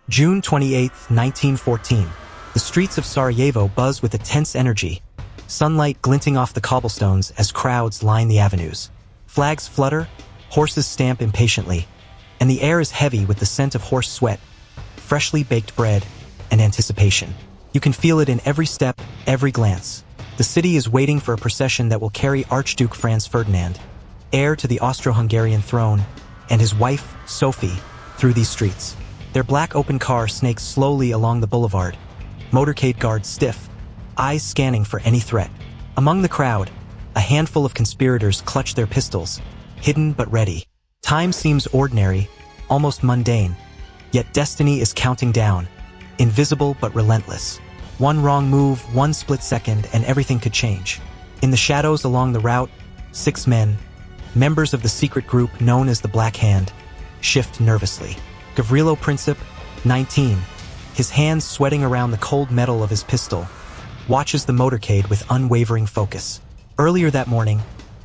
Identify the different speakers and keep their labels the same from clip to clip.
Speaker 1: June 28, 1914. The streets of Sarajevo buzz with a tense energy, sunlight glinting off the cobblestones as crowds line the avenues. Flags flutter, horses stamp impatiently, and the air is heavy with the scent of horse sweat, freshly baked bread, and anticipation. You can feel it in every step, every glance. The city is waiting for a procession that will carry Archduke Franz Ferdinand, heir to the Austro-Hungarian throne, and his wife, Sophie, through these streets. Their black open car snakes slowly along the boulevard, motorcade guards stiff, eyes scanning for any threat. Among the crowd, a handful of conspirators clutch their pistols, hidden but ready. Time seems ordinary, almost mundane, yet destiny is counting down, invisible but relentless. One wrong move, one split second, and everything could change. In the shadows along the route, 6 men, members of the secret group known as the Black Hand, shift nervously. Gavrilo Princip, 19, his hands sweating around the cold metal of his pistol, watches the motorcade with unwavering focus. Earlier that morning,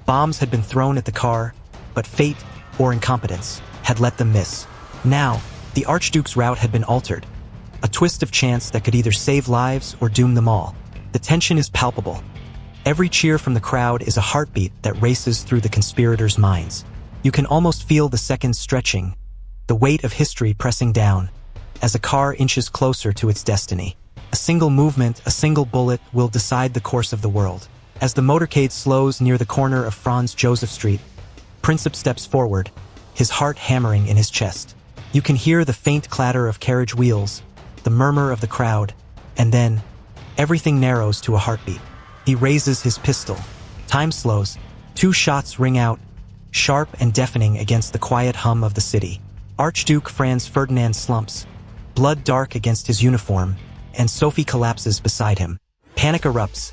Speaker 1: bombs had been thrown at the car, but fate, or incompetence, had let them miss. Now, the Archduke's route had been altered, a twist of chance that could either save lives or doom them all. The tension is palpable. Every cheer from the crowd is a heartbeat that races through the conspirators' minds. You can almost feel the seconds stretching, the weight of history pressing down, as a car inches closer to its destiny. A single movement, a single bullet will decide the course of the world. As the motorcade slows near the corner of Franz Joseph Street, Princip steps forward, his heart hammering in his chest. You can hear the faint clatter of carriage wheels, the murmur of the crowd, and then, everything narrows to a heartbeat. He raises his pistol. Time slows. 2 shots ring out, sharp and deafening against the quiet hum of the city. Archduke Franz Ferdinand slumps, blood dark against his uniform, and Sophie collapses beside him. Panic erupts.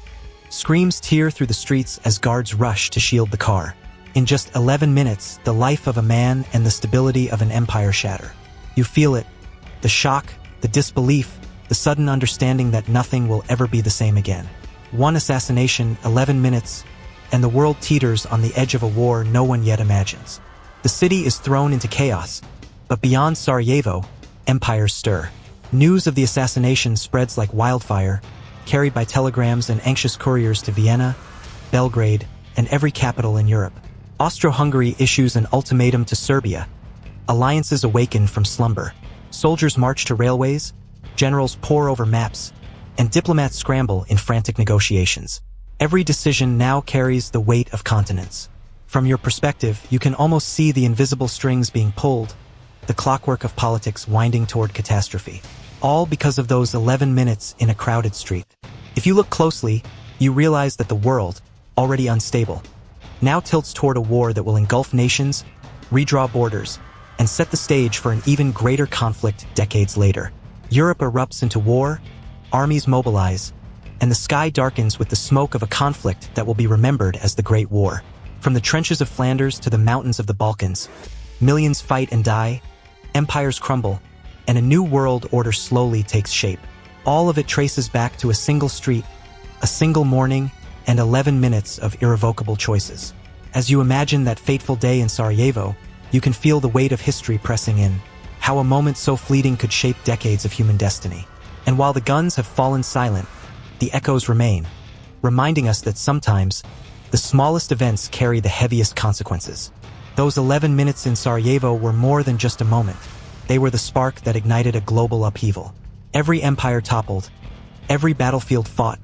Speaker 1: Screams tear through the streets as guards rush to shield the car. In just 11 minutes, the life of a man and the stability of an empire shatter. You feel it, the shock, the disbelief, the sudden understanding that nothing will ever be the same again. One assassination, 11 minutes, and the world teeters on the edge of a war no one yet imagines. The city is thrown into chaos, but beyond Sarajevo, empires stir. News of the assassination spreads like wildfire, carried by telegrams and anxious couriers to Vienna, Belgrade, and every capital in Europe. Austro-Hungary issues an ultimatum to Serbia. Alliances awaken from slumber. Soldiers march to railways, generals pore over maps, and diplomats scramble in frantic negotiations. Every decision now carries the weight of continents. From your perspective, you can almost see the invisible strings being pulled, the clockwork of politics winding toward catastrophe. All because of those 11 minutes in a crowded street. If you look closely, you realize that the world, already unstable, now tilts toward a war that will engulf nations, redraw borders, and set the stage for an even greater conflict decades later. Europe erupts into war, armies mobilize, and the sky darkens with the smoke of a conflict that will be remembered as the Great War. From the trenches of Flanders to the mountains of the Balkans, millions fight and die, empires crumble, and a new world order slowly takes shape. All of it traces back to a single street, a single morning, and 11 minutes of irrevocable choices. As you imagine that fateful day in Sarajevo, you can feel the weight of history pressing in, how a moment so fleeting could shape decades of human destiny. And while the guns have fallen silent, the echoes remain, reminding us that sometimes, the smallest events carry the heaviest consequences. Those 11 minutes in Sarajevo were more than just a moment. They were the spark that ignited a global upheaval. Every empire toppled, every battlefield fought,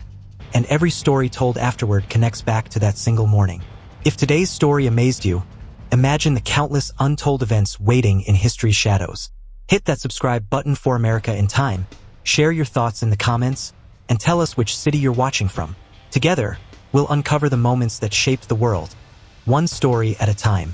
Speaker 1: and every story told afterward connects back to that single morning. If today's story amazed you, imagine the countless untold events waiting in history's shadows. Hit that subscribe button for America in Time, share your thoughts in the comments, and tell us which city you're watching from. Together, we'll uncover the moments that shaped the world, one story at a time.